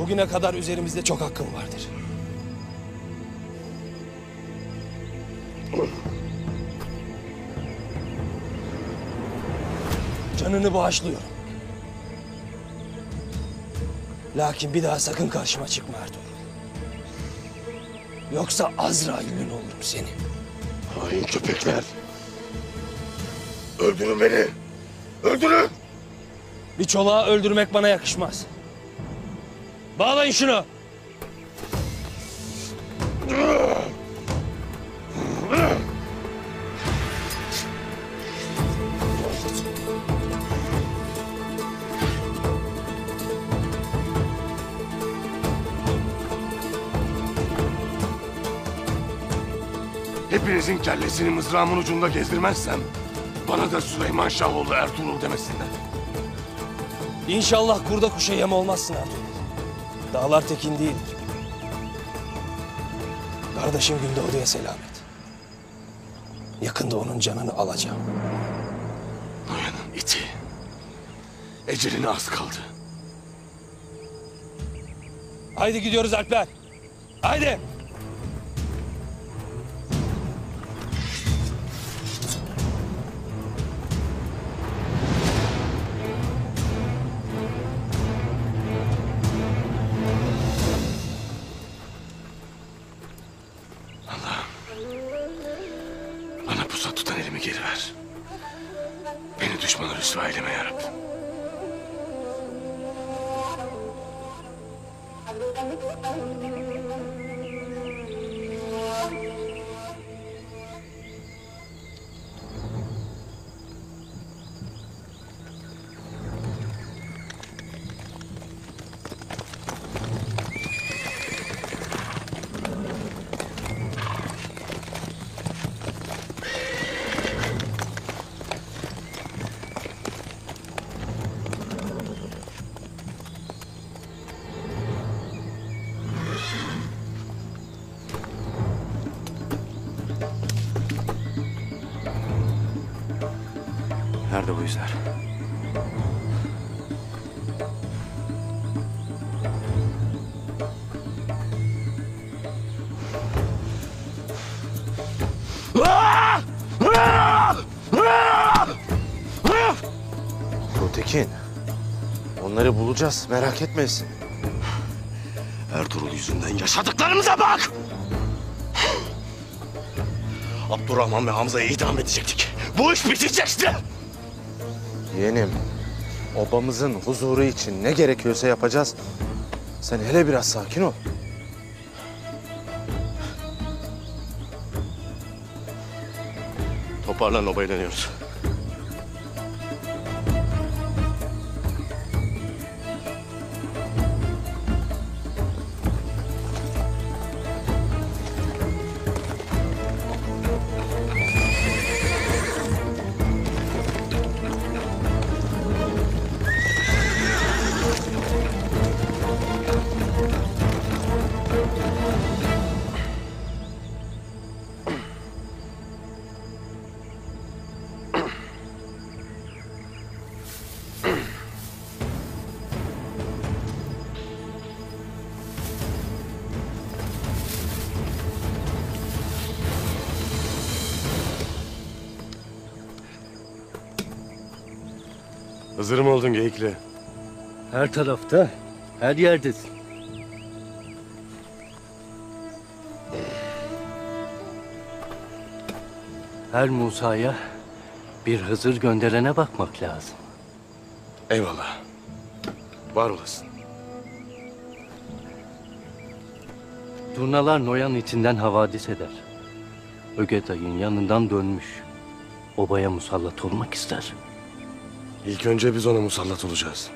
Bugüne kadar üzerimizde çok hakkın vardır. Canını bağışlıyorum. Lakin bir daha sakın karşıma çıkma Ertuğrul. Yoksa Azrail'in olurum seni. Hain köpekler! Öldürün beni! Öldürün! Bir çolağı öldürmek bana yakışmaz. Bağlayın şunu. Hepinizin kellesini mızrağımın ucunda gezdirmezsem bana da Süleyman Şahoğlu Ertuğrul demesinler. İnşallah kurda kuşa yem olmazsın Ertuğrul. Dağlar tekin değildir. Kardeşim Gündoğdu'ya selamet. Yakında onun canını alacağım. Noyan'ın iti. Eceline az kaldı. Haydi gidiyoruz Alpler. Haydi. Bana pusat tutan elimi geri ver. Beni düşmana rüsva eyleme yarabbim. Nerede bu izler? Tekin, onları bulacağız, merak etmesin. Ertuğrul yüzünden yaşadıklarımıza bak! Abdurrahman ve Hamza'yı idam edecektik. Bu iş bitecekti. Yeğenim, obamızın huzuru için ne gerekiyorsa yapacağız. Sen hele biraz sakin ol. Toparlan, obayla iniyoruz. Hazır mı oldun Geyikli? Her tarafta, her yerdesin. Her Musa'ya bir Hızır gönderene bakmak lazım. Eyvallah. Var olasın. Turnalar Noyan içinden havadis eder. Ögeday'ın yanından dönmüş. Obaya musallat olmak ister. İlk önce biz ona musallat olacağız.